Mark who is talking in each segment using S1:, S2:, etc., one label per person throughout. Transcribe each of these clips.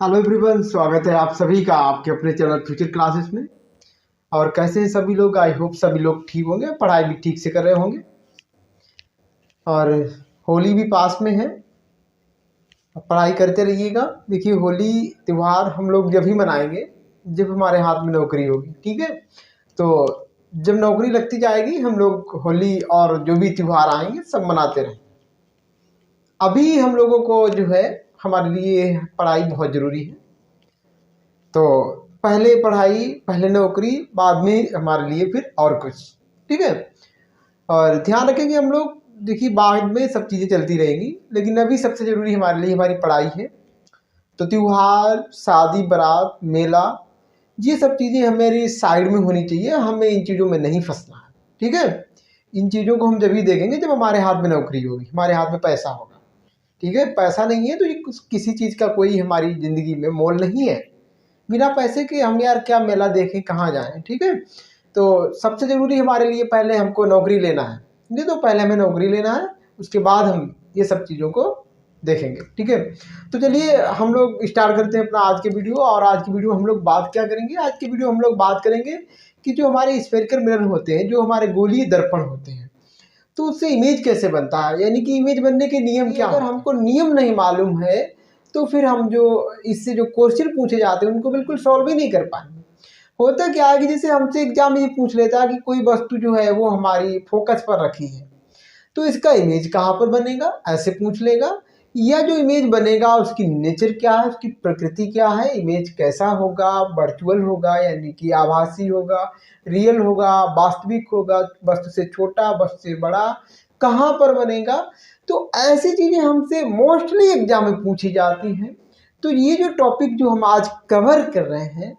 S1: Hello everyone, स्वागत है आप सभी का आपके अपने चैनल फ्यूचर क्लासेस में। और कैसे हैं सभी लोग? आई होप सभी लोग ठीक होंगे, पढ़ाई भी ठीक से कर रहे होंगे। और होली भी पास में है, पढ़ाई करते रहिएगा। देखिए, होली त्यौहार हम लोग जब ही मनाएंगे जब हमारे हाथ में नौकरी होगी, ठीक है। तो जब नौकरी लगती जाएगी हम लोग होली और जो भी त्यौहार आएंगे सब मनाते रहें। अभी हम लोगों को जो है हमारे लिए पढ़ाई बहुत ज़रूरी है। तो पहले पढ़ाई, पहले नौकरी, बाद में हमारे लिए फिर और कुछ, ठीक है। और ध्यान रखेंगे हम लोग। देखिए, बाद में सब चीज़ें चलती रहेंगी, लेकिन अभी सबसे ज़रूरी हमारे लिए हमारी पढ़ाई है। तो त्योहार, शादी, बारात, मेला, ये सब चीज़ें हमारी साइड में होनी चाहिए। हमें इन चीज़ों में नहीं फंसना है, ठीक है। इन चीज़ों को हम जब ही देखेंगे जब हमारे हाथ में नौकरी होगी, हमारे हाथ में पैसा होगा, ठीक है। पैसा नहीं है तो ये किसी चीज़ का कोई हमारी ज़िंदगी में मोल नहीं है। बिना पैसे के हम यार क्या मेला देखें, कहाँ जाएं, ठीक है। तो सबसे ज़रूरी हमारे लिए पहले हमको नौकरी लेना है। नहीं तो पहले हमें नौकरी लेना है, उसके बाद हम ये सब चीज़ों को देखेंगे, ठीक है। तो चलिए हम लोग स्टार्ट करते हैं अपना आज के वीडियो। और आज की वीडियो हम लोग बात क्या करेंगे? आज की वीडियो हम लोग बात करेंगे कि जो हमारे स्फेरिकल मिरर होते हैं, जो हमारे गोलीय दर्पण होते हैं, तो उससे इमेज कैसे बनता है, यानी कि इमेज बनने के नियम क्या। अगर हमको नियम नहीं मालूम है तो फिर हम जो इससे जो क्वेश्चन पूछे जाते हैं उनको बिल्कुल सॉल्व ही नहीं कर पाएंगे। होता क्या है कि जैसे हमसे एग्जाम ये पूछ लेता है कि कोई वस्तु जो है वो हमारी फोकस पर रखी है, तो इसका इमेज कहाँ पर बनेगा, ऐसे पूछ लेगा। या जो इमेज बनेगा उसकी नेचर क्या है, उसकी प्रकृति क्या है, इमेज कैसा होगा, वर्चुअल होगा यानी कि आभासी होगा, रियल होगा, वास्तविक होगा, वस्तु से छोटा, वस्तु से बड़ा, कहाँ पर बनेगा। तो ऐसी चीज़ें हमसे मोस्टली एग्जाम में पूछी जाती हैं। तो ये जो टॉपिक जो हम आज कवर कर रहे हैं,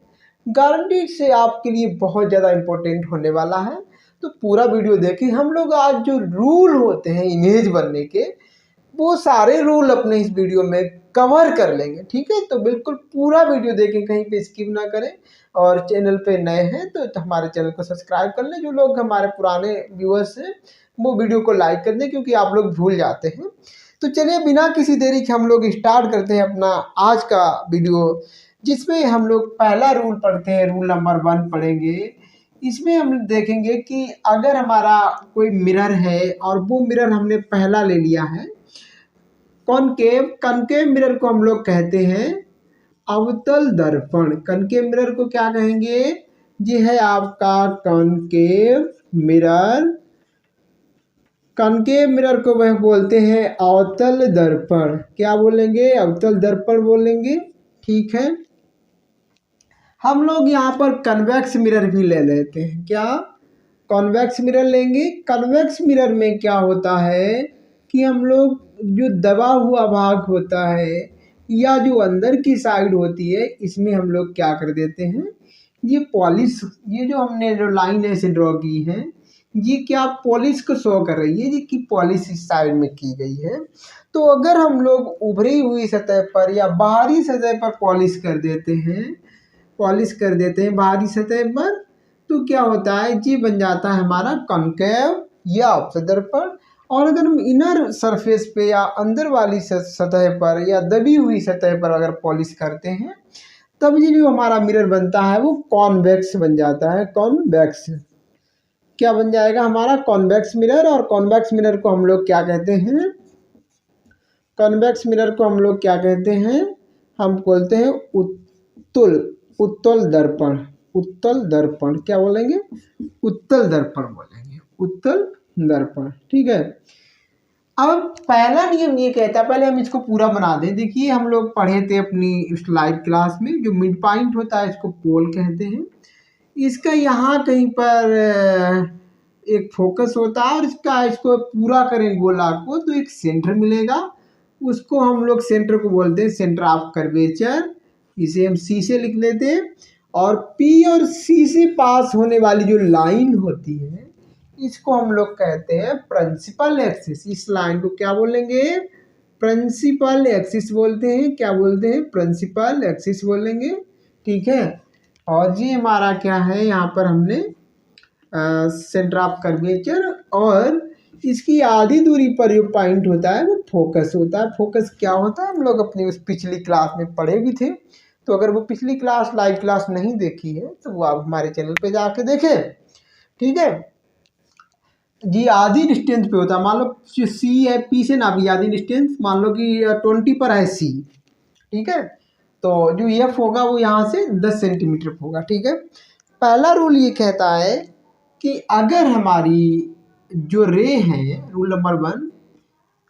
S1: गारंटी से आपके लिए बहुत ज़्यादा इम्पोर्टेंट होने वाला है। तो पूरा वीडियो देखें। हम लोग आज जो रूल होते हैं इमेज बनने के, वो सारे रूल अपने इस वीडियो में कवर कर लेंगे, ठीक है। तो बिल्कुल पूरा वीडियो देखें, कहीं पे स्किप ना करें। और चैनल पे नए हैं तो हमारे चैनल को सब्सक्राइब कर लें। जो लोग हमारे पुराने व्यूअर्स हैं वो वीडियो को लाइक कर दें, क्योंकि आप लोग भूल जाते हैं। तो चलिए बिना किसी देरी के हम लोग स्टार्ट करते हैं अपना आज का वीडियो, जिसमें हम लोग पहला रूल पढ़ते हैं। रूल नंबर 1 पढ़ेंगे। इसमें हम देखेंगे कि अगर हमारा कोई मिरर है और वो मिरर हमने पहला ले लिया है, कॉनकेव, कनकेव मिरर को हम लोग कहते हैं अवतल दर्पण। कनकेव मिरर को क्या कहेंगे? ये है आपका कॉनकेव मिरर। कनकेव मिरर को वह बोलते हैं अवतल दर्पण। क्या बोलेंगे? अवतल दर्पण बोलेंगे, ठीक है। हम लोग यहाँ पर कन्वेक्स मिरर भी ले लेते हैं। क्या? कॉन्वेक्स मिरर लेंगे। कन्वेक्स मिरर में क्या होता है कि हम लोग जो दबा हुआ भाग होता है या जो अंदर की साइड होती है, इसमें हम लोग क्या कर देते हैं, ये पॉलिश, ये जो हमने जो लाइन ऐसे ड्रॉ की है, ये क्या पॉलिश को शो कर रही है, ये कि पॉलिश इस साइड में की गई है। तो अगर हम लोग उभरी हुई सतह पर या बाहरी सतह पर पॉलिश कर देते हैं, पॉलिश कर देते हैं बाहरी सतह पर, तो क्या होता है, जी बन जाता है हमारा कॉनकेव या अवतल दर्पण। और अगर हम इनर सरफेस पे या अंदर वाली सतह पर या दबी हुई सतह पर अगर पॉलिश करते हैं, तब ये जो हमारा मिरर बनता है वो कॉन्वेक्स बन जाता है। कॉन्वेक्स क्या बन जाएगा? हमारा कॉन्वेक्स मिरर। और कॉन्वेक्स मिरर को हम लोग क्या कहते हैं? कॉन्वेक्स मिरर को हम लोग क्या कहते हैं? हम बोलते हैं उत्तल, उत्तल दर्पण। उत्तल दर्पण क्या बोलेंगे? उत्तल दर्पण बोलेंगे, उत्तल दर्पण, ठीक है। अब पहला नियम ये कहता है, पहले हम इसको पूरा बना दें। देखिए, हम लोग पढ़े थे अपनी लाइव क्लास में, जो मिड पॉइंट होता है इसको पोल कहते हैं। इसका यहाँ कहीं पर एक फोकस होता है और इसको पूरा करें गोला को तो एक सेंटर मिलेगा। उसको हम लोग सेंटर को बोलते हैं सेंटर ऑफ कर्वेचर। इसे हम सी से लिख लेते हैं। और पी और सी से पास होने वाली जो लाइन होती है, इसको हम लोग कहते हैं प्रिंसिपल एक्सिस। इस लाइन को क्या बोलेंगे? प्रिंसिपल एक्सिस बोलते हैं। क्या बोलते हैं? प्रिंसिपल एक्सिस बोलेंगे, ठीक है। और ये हमारा क्या है, यहाँ पर हमने सेंटर ऑफ कर्वेचर। और इसकी आधी दूरी पर जो पॉइंट होता है वो फोकस होता है। फोकस क्या होता है हम लोग अपनी उस पिछली क्लास में पढ़े भी थे, तो अगर वो पिछली क्लास लाइव क्लास नहीं देखी है तो वो आप हमारे चैनल पे जाके देखें, ठीक है जी। आधी डिस्टेंस पे होता है, मान लो जो सी है, पी से ना भी आधी डिस्टेंस, मान लो कि 20 पर है सी, ठीक है। तो जो एफ होगा वो यहाँ से 10 सेंटीमीटर पे होगा, ठीक है। पहला रूल ये कहता है कि अगर हमारी जो रे है, रूल नंबर 1,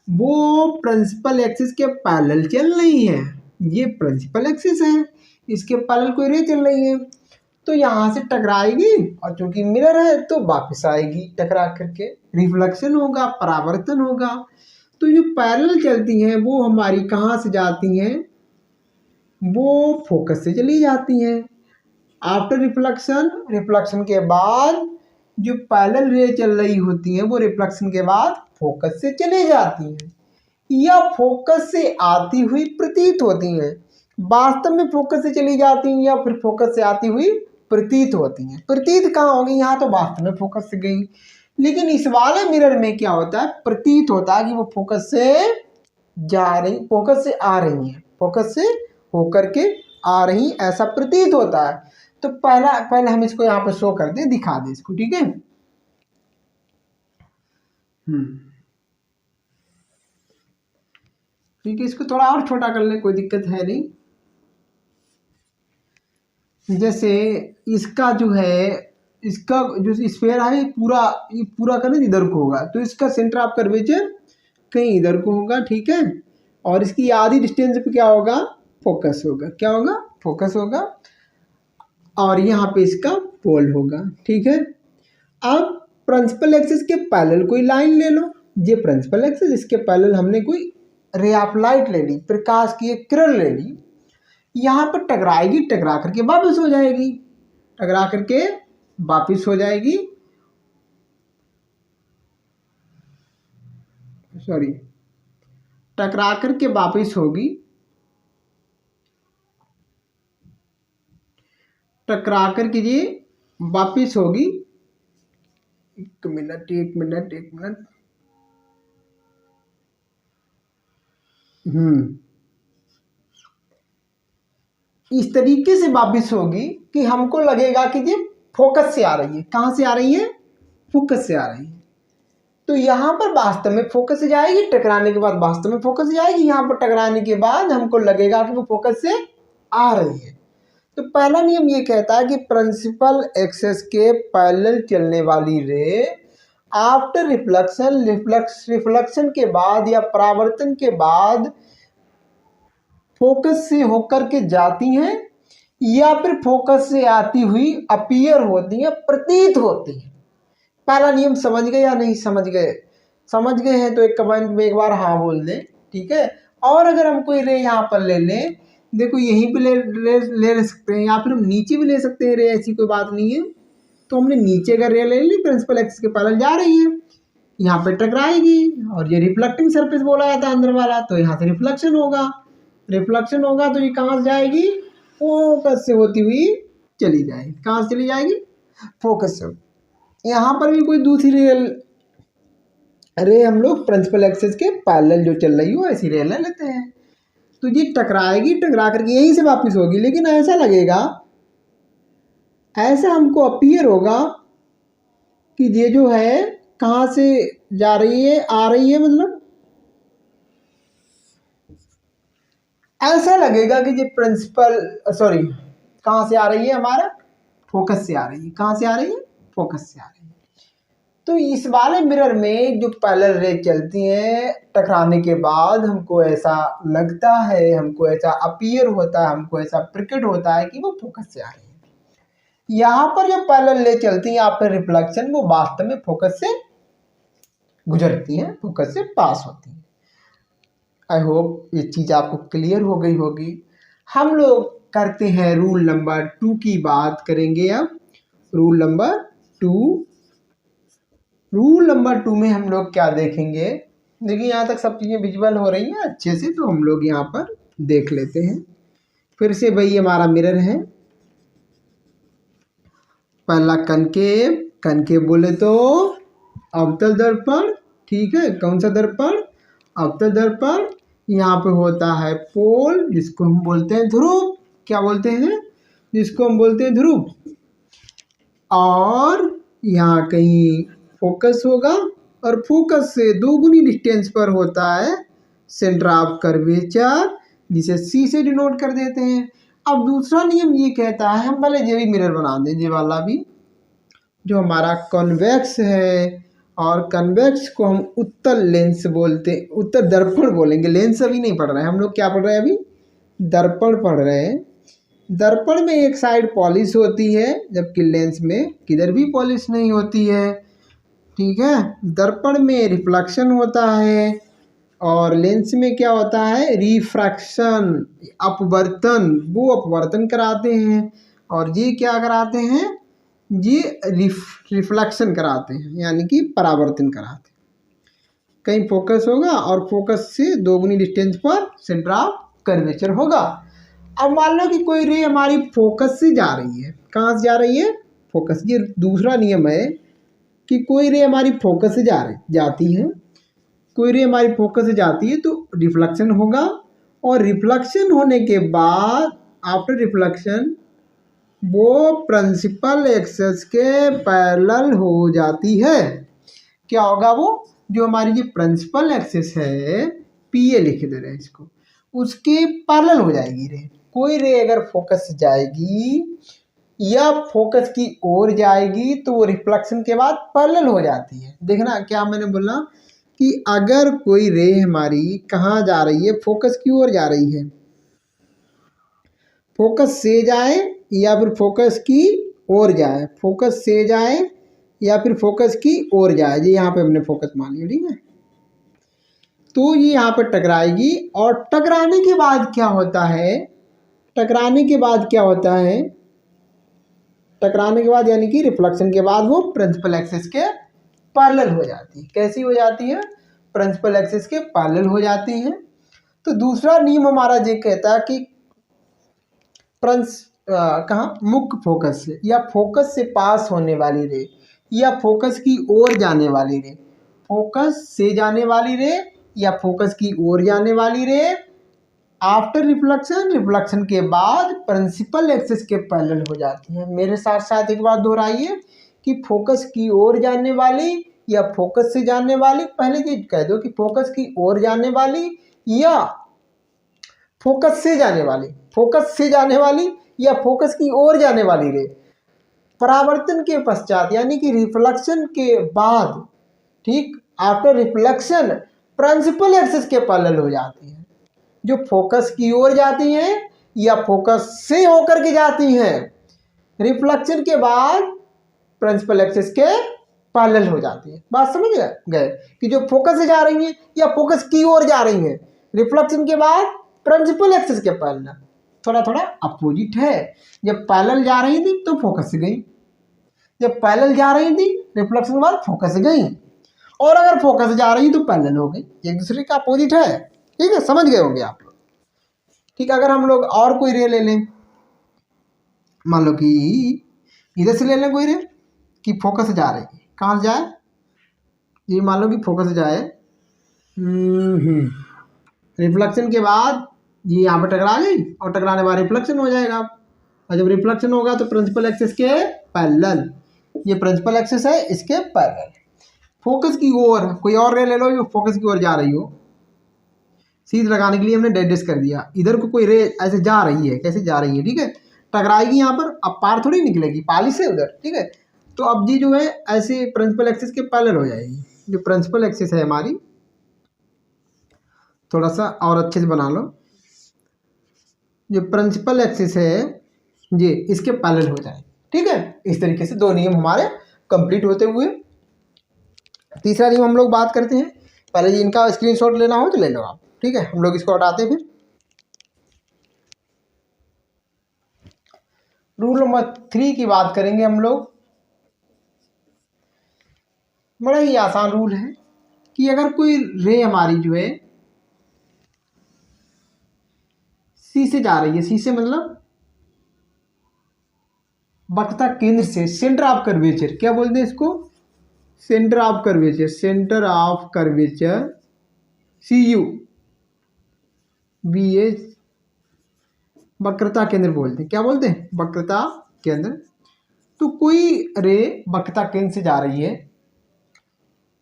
S1: वो प्रिंसिपल एक्सिस के पैरेलल चल रही है, ये प्रिंसिपल एक्सिस है, इसके पैरेलल कोई रे चल रही है, तो यहाँ से टकराएगी और चूंकि मिरर है तो वापस आएगी टकरा करके, रिफ्लेक्शन होगा, परावर्तन होगा। तो जो पैरेलल चलती हैं वो हमारी कहाँ से जाती हैं, वो फोकस से चली जाती हैं। आफ्टर रिफ्लेक्शन, रिफ्लेक्शन के बाद जो पैरेलल रे चल रही होती हैं वो रिफ्लेक्शन के बाद फोकस से चली जाती हैं या फोकस से आती हुई प्रतीत होती हैं। वास्तव में फोकस से चली जाती हैं या फिर फोकस से आती हुई प्रतीत होती हैं। प्रतीत कहाँ होगी, यहाँ तो वास्तव में फोकस से गई, लेकिन इस वाले मिरर में क्या होता है, प्रतीत होता है कि वो फोकस से जा रही, फोकस से आ रही है, फोकस से होकर के आ रही, ऐसा प्रतीत होता है। तो पहले हम इसको यहाँ पे शो कर दें, दिखा दें इसको, ठीक है। ठीक है, इसको थोड़ा और छोटा कर ले, कोई दिक्कत है नहीं। जैसे इसका जो है, इसका जो स्फीयर है ये पूरा करना इधर को होगा, तो इसका सेंटर ऑफ कर्वेचर कहीं इधर को होगा, ठीक है। और इसकी आधी डिस्टेंस पे क्या होगा, फोकस होगा, क्या होगा, फोकस होगा, और यहाँ पे इसका पोल होगा, ठीक है। अब प्रिंसिपल एक्सिस के पैरेलल कोई लाइन ले लो, ये प्रिंसिपल एक्सिस, इसके पैरेलल हमने कोई रे ऑफ लाइट ले ली, प्रकाश की एक किरण ले ली, यहाँ पर टकराएगी, टकरा करके वापस हो जाएगी, टकरा करके वापस हो जाएगी, सॉरी, टकरा करके वापस होगी, टकरा करके ये वापस होगी। एक मिनट इस तरीके से वापस होगी कि हमको लगेगा कि ये फोकस से आ रही है। कहाँ से आ रही है, फोकस से आ रही है। तो यहाँ पर वास्तव में फोकस से जाएगी, टकराने के बाद वास्तव में फोकस से जाएगी, यहाँ पर टकराने के बाद हमको लगेगा कि वो फोकस से आ रही है। तो पहला नियम ये कहता है कि प्रिंसिपल एक्सिस के पैरेलल चलने वाली रे आफ्टर रिफ्लेक्शन के बाद या परावर्तन के बाद फोकस से होकर के जाती हैं या फिर फोकस से आती हुई अपीयर होती हैं, प्रतीत होती हैं। पहला नियम समझ गए या नहीं समझ गए? समझ गए हैं तो एक कमेंट में एक बार हाँ बोल दें, ठीक है। और अगर हम कोई रे यहाँ पर ले लें, देखो यहीं पे ले सकते हैं या फिर हम नीचे भी ले सकते हैं रे, ऐसी कोई बात नहीं है। तो हमने नीचे का रे ले ली, प्रिंसिपल एक्सिस के पैरेलल जा रही है, यहाँ पे टकराएगी और ये रिफ्लेक्टिंग सरफेस बोला जाता है अंदर वाला, तो यहाँ से रिफ्लेक्शन होगा, रिफ्लेक्शन होगा तो ये कहाँ से जाएगी, फोकस से होती हुई चली जाएगी। कहाँ से चली जाएगी, फोकस से। यहाँ पर भी कोई दूसरी रे हम लोग प्रिंसिपल एक्सिस के पैरेलल जो चल रही हो ऐसी रे ले लेते हैं। तो ये टकराएगी, टकरा करके यहीं से वापस होगी, लेकिन ऐसा लगेगा, ऐसा हमको अपीयर होगा कि ये जो है कहाँ से जा रही है, आ रही है, मतलब ऐसा लगेगा कि ये प्रिंसिपल कहाँ से आ रही है, हमारा फोकस से आ रही है। कहाँ से आ रही है, फोकस से आ रही है। तो इस वाले मिरर में जो पैरेलल रे चलती हैं, टकराने के बाद हमको ऐसा लगता है, हमको ऐसा अपीयर होता है, हमको ऐसा प्रकट होता है कि वो फोकस से आ रही है। यहाँ पर जो पैरेलल रे चलती हैं आफ्टर रिफ्लेक्शन, वो वास्तव में फोकस से गुजरती हैं, फोकस से पास होती हैं। आई होप ये चीज़ आपको क्लियर हो गई होगी। हम लोग करते हैं रूल नंबर 2 की बात करेंगे अब। रूल नंबर 2 में हम लोग क्या देखेंगे, देखिए यहाँ तक सब चीज़ें विजुअल हो रही हैं अच्छे से, तो हम लोग यहाँ पर देख लेते हैं। फिर से वही हमारा मिरर है, पहला कनकेव बोले तो अवतल दर्पण, ठीक है, कौन सा दर्पण? अवतल दर्पण। यहाँ पे होता है पोल, जिसको हम बोलते हैं ध्रुव। क्या बोलते हैं? जिसको हम बोलते हैं ध्रुव। और यहाँ कहीं फोकस होगा, और फोकस से 2 गुनी डिस्टेंस पर होता है सेंटर ऑफ कर्वेचर, जिसे सी से डिनोट कर देते हैं। अब दूसरा नियम ये कहता है, हम पहले ये भी मिरर बना दें, ये वाला भी, जो हमारा कॉन्वेक्स है, और कन्वेक्स को हम उत्तल लेंस बोलते, उत्तल दर्पण बोलेंगे। लेंस अभी नहीं पढ़ रहे हैं हम लोग, क्या पढ़ रहे हैं अभी? दर्पण पढ़ रहे हैं। दर्पण में एक साइड पॉलिश होती है, जबकि लेंस में किधर भी पॉलिश नहीं होती है। ठीक है, दर्पण में रिफ्लेक्शन होता है, और लेंस में क्या होता है? रिफ्रैक्शन, अपवर्तन। वो अपवर्तन कराते हैं, और ये क्या कराते हैं? ये रिफ्लेक्शन कराते हैं, यानी कि परावर्तन कराते हैं। कहीं फोकस होगा, और फोकस से 2 गुनी डिस्टेंस पर सेंटर ऑफ कर्वेचर होगा। अब मान लो कि कोई रे हमारी फोकस से जा रही है। कहाँ से जा रही है? फोकस। ये दूसरा नियम है कि कोई रे हमारी फोकस से जाती है, कोई रे हमारी फोकस से जाती है तो रिफ्लेक्शन होगा, और रिफ्लेक्शन होने के बाद आफ्टर रिफ्लेक्शन वो प्रिंसिपल एक्सिस के पैरेलल हो जाती है। क्या होगा वो? जो हमारी ये प्रिंसिपल एक्सिस है, पी ए लिख दे रहे हैं इसको, उसके पैरेलल हो जाएगी रे। कोई रे अगर फोकस से जाएगी या फोकस की ओर जाएगी तो वो रिफ्लेक्शन के बाद पैरेलल हो जाती है। देखना क्या मैंने बोला कि अगर कोई रे हमारी कहाँ जा रही है? फोकस की ओर जा रही है। फोकस से जाए या फिर फोकस की ओर जाए, फोकस से जाए या फिर फोकस की ओर जाए, ये यहाँ पे हमने फोकस मान लिया। ठीक है, तो ये यहाँ पर टकराएगी, और टकराने के बाद क्या होता है? टकराने के बाद क्या होता है? टकराने के बाद यानी कि रिफ्लेक्शन के बाद वो प्रिंसिपल एक्सिस के पैरेलल हो जाती है। कैसी हो जाती है? प्रिंसिपल एक्सिस के पैरेलल हो जाती है। तो दूसरा नियम हमारा ये कहता है कि कहाँ? मुख्य फोकस से या फोकस से पास होने वाली रे, या फोकस की ओर जाने वाली रे, फोकस से जाने वाली रे या फोकस की ओर जाने वाली रे, आफ्टर रिफ्लेक्शन, रिफ्लेक्शन के बाद प्रिंसिपल एक्सिस के पैरेलल हो जाती है। मेरे साथ साथ एक बात दोहराइए कि फोकस की ओर जाने वाली या फोकस से जाने वाली, पहले ये कह दो कि फोकस की ओर जाने वाली या फोकस से जाने वाली, फोकस से जाने वाली या फोकस की ओर जाने वाली रे परावर्तन के पश्चात यानी कि रिफ्लेक्शन के बाद, ठीक, आफ्टर रिफ्लेक्शन प्रिंसिपल एक्सिस के पैरेलल हो जाती है। जो फोकस की ओर जाती हैं या फोकस से होकर के जाती हैं, रिफ्लेक्शन के बाद प्रिंसिपल एक्सिस के पैरेलल हो जाती है। बात समझ गए कि जो फोकस से जा रही हैं या फोकस की ओर जा रही हैं, रिफ्लेक्शन के बाद प्रिंसिपल एक्सिस के पैरेलल, थोड़ा थोड़ा अपोजिट है। जब पैरेलल जा रही थी तो फोकस से गई, जब पैरेलल जा रही थी रिफ्लेक्शन के बाद फोकस से गई, और अगर फोकस से जा रही तो पैरेलल हो गई। एक दूसरे का अपोजिट है। ठीक है, समझ गए होंगे आप लोग। ठीक है, अगर हम लोग और कोई रे ले लें, मान लो कि इधर से ले लें कोई रे कि फोकस से जा रही है। कहाँ से जाए? ये मान लो कि फोकस से जाए, रिफ्लेक्शन के बाद ये यहाँ पर टकरा गई, और टकराने के बाद रिफ्लेक्शन हो जाएगा। और जब रिफ्लेक्शन होगा तो प्रिंसिपल एक्सिस के पैरेलल, ये प्रिंसिपल एक्सिस है, इसके पैरेलल। फोकस की ओर कोई और रे ले लो जो फोकस की ओर जा रही हो, सीध लगाने के लिए हमने डेडिस कर दिया। इधर को कोई रे ऐसे जा रही है, कैसे जा रही है? ठीक है, टकराएगी यहाँ पर, अब पार थोड़ी निकलेगी, पाली से उधर। ठीक है, तो अब जी जो है ऐसे प्रिंसिपल एक्सिस के पैरेलल हो जाएगी। जो प्रिंसिपल एक्सिस है हमारी, थोड़ा सा और अच्छे से बना लो, जो प्रिंसिपल एक्सिस है ये इसके पैरेलल हो जाए। ठीक है, इस तरीके से 2 नियम हमारे कंप्लीट होते हुए, तीसरा नियम हम लोग बात करते हैं। पहले जी इनका स्क्रीनशॉट लेना हो तो ले लो आप। ठीक है, हम लोग इसको हटाते हैं। फिर रूल नंबर 3 की बात करेंगे हम लोग। बड़ा ही आसान रूल है कि अगर कोई रे हमारी जो है सी से जा रही है, सी से मतलब वक्रता केंद्र से, सेंटर ऑफ कर्वेचर, क्या बोलते हैं इसको? Centre of curvature, centre of curvature CU BA वक्रता केंद्र बोलते हैं। क्या बोलते हैं? वक्रता केंद्र। तो कोई रे वक्रता केंद्र से जा रही है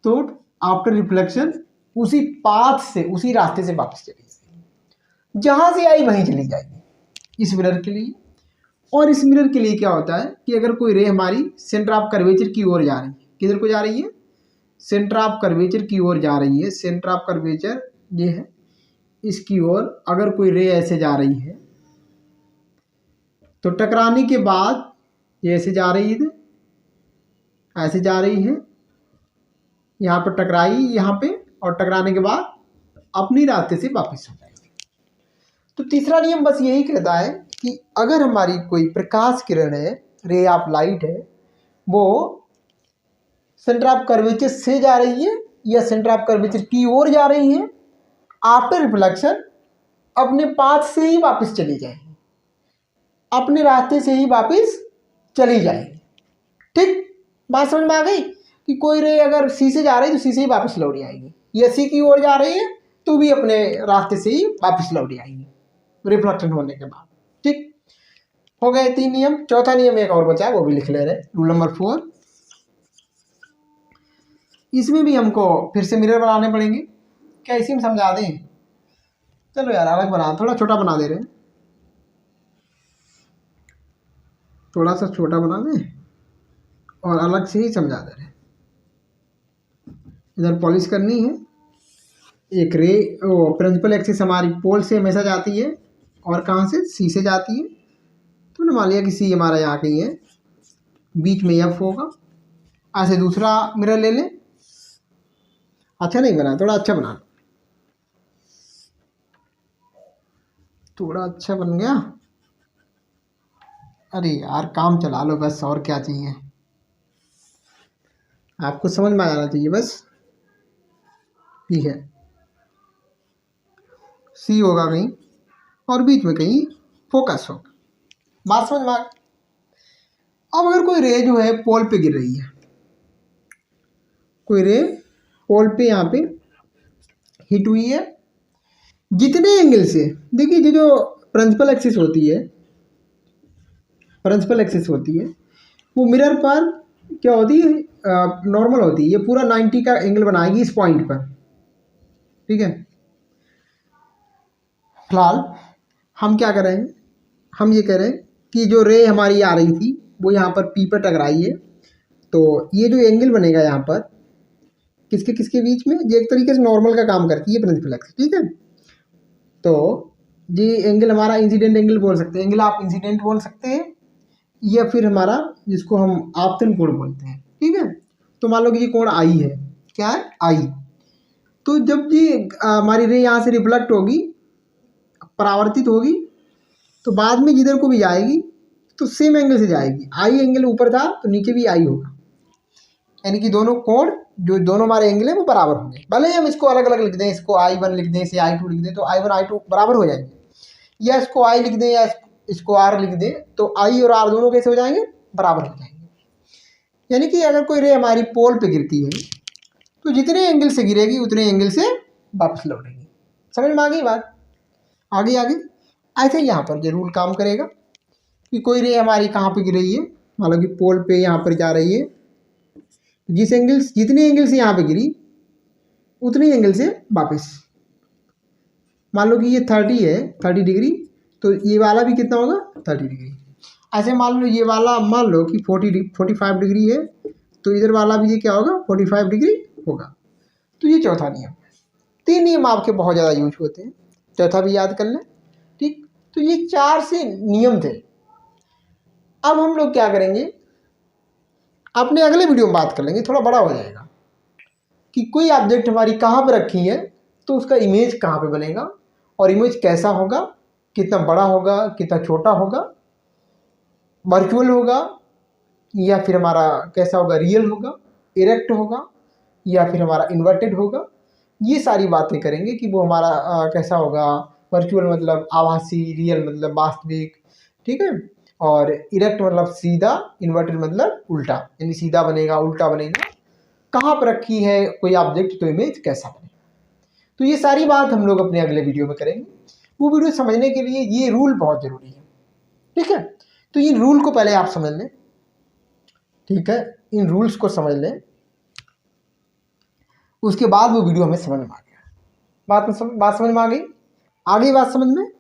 S1: तो आफ्टर रिफ्लेक्शन उसी पाथ से, उसी रास्ते से वापस चली जाएगी, जहां से आई वहीं चली जाएगी इस मिरर के लिए। और इस मिरर के लिए क्या होता है कि अगर कोई रे हमारी सेंटर ऑफ कर्वेचर की ओर जा रही है, किधर को जा रही है? सेंटर ऑफ कर्वेचर की ओर जा रही है। सेंटर ऑफ कर्वेचर ये है, इसकी ओर अगर कोई रे ऐसे जा रही है तो टकराने के बाद ये ऐसे जा रही है, ऐसे जा रही है, यहाँ पर टकराई यहाँ पे, और टकराने के बाद अपनी रास्ते से वापस हो जाएगी। तो तीसरा नियम बस यही कहता है कि अगर हमारी कोई प्रकाश किरण है, रे ऑफ लाइट है, वो सेंटर ऑफ कर्वेचर से जा रही है या सेंटर ऑफ कर्वेचर की ओर जा रही है, आफ्टर रिफ्लेक्शन अपने पाथ से ही वापस चली जाएगी, अपने रास्ते से ही वापस चली जाएगी। ठीक, बात समझ में आ गई कि कोई रे अगर सी से जा रही है तो सी से ही वापस लौट आएगी, या सी की ओर जा रही है तो भी अपने रास्ते से ही वापस लौट आएगी रिफ्लेक्शन होने के बाद। ठीक, हो गए 3 नियम। चौथा नियम एक और बचा है, वो भी लिख ले रहे, रूल नंबर 4। इसमें भी हमको फिर से मिरर बनाने पड़ेंगे। क्या इसी में समझा दें? चलो यार अलग बना, थोड़ा छोटा बना दे रहे हैं, थोड़ा सा छोटा बना दें और अलग से ही समझा दे रहे हैं। इधर पॉलिश करनी है। एक रे वो प्रिंसिपल एक्सिस हमारी पोल से हमेशा जाती है, और कहाँ से? सी से जाती है। तो हमने मान लिया कि सी हमारा यहाँ कहीं है, बीच में एफ होगा। ऐसे दूसरा मिरर ले लें। अच्छा नहीं बना, थोड़ा अच्छा बना, थोड़ा अच्छा बन गया। अरे यार काम चला लो बस, और क्या चाहिए आपको, समझ में आ जाना चाहिए बस। ये है सी होगा कहीं और बीच में कहीं फोकस होगा। बात समझ में आ। अब अगर कोई रे जो है पोल पे गिर रही है, कोई रे पोल पे यहाँ पे हिट हुई है, जितने एंगल से, देखिए जो प्रिंसिपल एक्सिस होती है, प्रिंसिपल एक्सिस होती है वो मिरर पर क्या होती है? नॉर्मल होती है। ये पूरा 90 का एंगल बनाएगी इस पॉइंट पर। ठीक है, फिलहाल हम क्या कर रहे हैं, हम ये कह रहे हैं कि जो रे हमारी आ रही थी वो यहाँ पर पी पर टकराई है, तो ये जो एंगल बनेगा यहाँ पर किसके किसके बीच में, ये एक तरीके से नॉर्मल का काम करती है प्रिंसिपल एक्सिस। ठीक है, तो ये एंगल हमारा इंसिडेंट एंगल बोल सकते हैं, एंगल आप इंसिडेंट बोल सकते हैं, या फिर हमारा जिसको हम आपतन कोण बोलते हैं। ठीक है, तो मान लो कि ये कोण आई है, क्या है? आई। तो जब ये हमारी रे यहाँ से रिफ्लेक्ट होगी, परावर्तित होगी, तो बाद में जिधर को भी जाएगी तो सेम एंगल से जाएगी। आई एंगल ऊपर था तो नीचे भी आई होगा, यानी कि दोनों कोण जो दोनों हमारे एंगल है वो बराबर होंगे। भले ही हम इसको अलग अलग लिख दें, इसको I1 लिख दें, इसे I2 लिख दें, तो I1 I2 बराबर हो जाएंगे, या इसको I लिख दें या इसको R लिख दें, तो I और R दोनों कैसे हो जाएंगे? बराबर हो जाएंगे। यानी कि अगर कोई रे हमारी पोल पे गिरती है तो जितने एंगल से गिरेगी उतने एंगल से वापस लौटेगी। समझ में आ गई बात? आगे आगे ऐसे यहाँ पर ये रूल काम करेगा कि कोई रे हमारी कहाँ पे गिर रही है, मान लो कि पोल पे यहाँ पर जा रही है, जिस एंगल, जितने एंगल से यहाँ पे गिरी उतने एंगल से वापस। मान लो कि ये 30 है, 30 डिग्री, तो ये वाला भी कितना होगा? 30 डिग्री। ऐसे मान लो ये वाला मान लो कि 45 डिग्री है, तो इधर वाला भी ये क्या होगा? 45 डिग्री होगा। तो ये चौथा नियम। 3 नियम आपके बहुत ज़्यादा यूज होते हैं, चौथा भी याद कर लें। ठीक, तो ये 4 से नियम थे। अब हम लोग क्या करेंगे, अपने अगले वीडियो में बात कर लेंगे, थोड़ा बड़ा हो जाएगा, कि कोई ऑब्जेक्ट हमारी कहाँ पर रखी है तो उसका इमेज कहाँ पे बनेगा, और इमेज कैसा होगा, कितना बड़ा होगा, कितना छोटा होगा, वर्चुअल होगा या फिर हमारा कैसा होगा, रियल होगा, इरेक्ट होगा या फिर हमारा इन्वर्टेड होगा। ये सारी बातें करेंगे कि वो हमारा कैसा होगा, वर्चुअल मतलब आभासी, रियल मतलब वास्तविक, ठीक है, और इरेक्ट मतलब सीधा, इन्वर्टेड मतलब उल्टा, यानी सीधा बनेगा उल्टा बनेगा। कहाँ पर रखी है कोई ऑब्जेक्ट तो इमेज कैसा बने। तो ये सारी बात हम लोग अपने अगले वीडियो में करेंगे। वो वीडियो समझने के लिए ये रूल बहुत ज़रूरी है, ठीक है। तो इन रूल को पहले आप समझ लें, ठीक है, इन रूल्स को समझ लें, उसके बाद वो वीडियो हमें समझ में आ गया। बात समझ में आ गई? आ गई बात समझ में?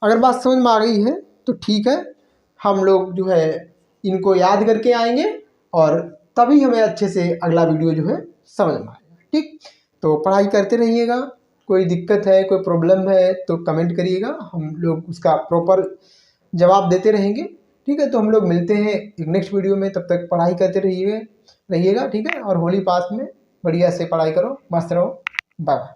S1: अगर बात समझ में आ गई है तो ठीक है, हम लोग जो है इनको याद करके आएंगे और तभी हमें अच्छे से अगला वीडियो जो है समझ में आएगा, ठीक। तो पढ़ाई करते रहिएगा, कोई दिक्कत है कोई प्रॉब्लम है तो कमेंट करिएगा, हम लोग उसका प्रॉपर जवाब देते रहेंगे, ठीक है। तो हम लोग मिलते हैं एक नेक्स्ट वीडियो में, तब तक पढ़ाई करते रहिएगा, ठीक है। और होली पास में बढ़िया से पढ़ाई करो, मस्त रहो, बाय बाय।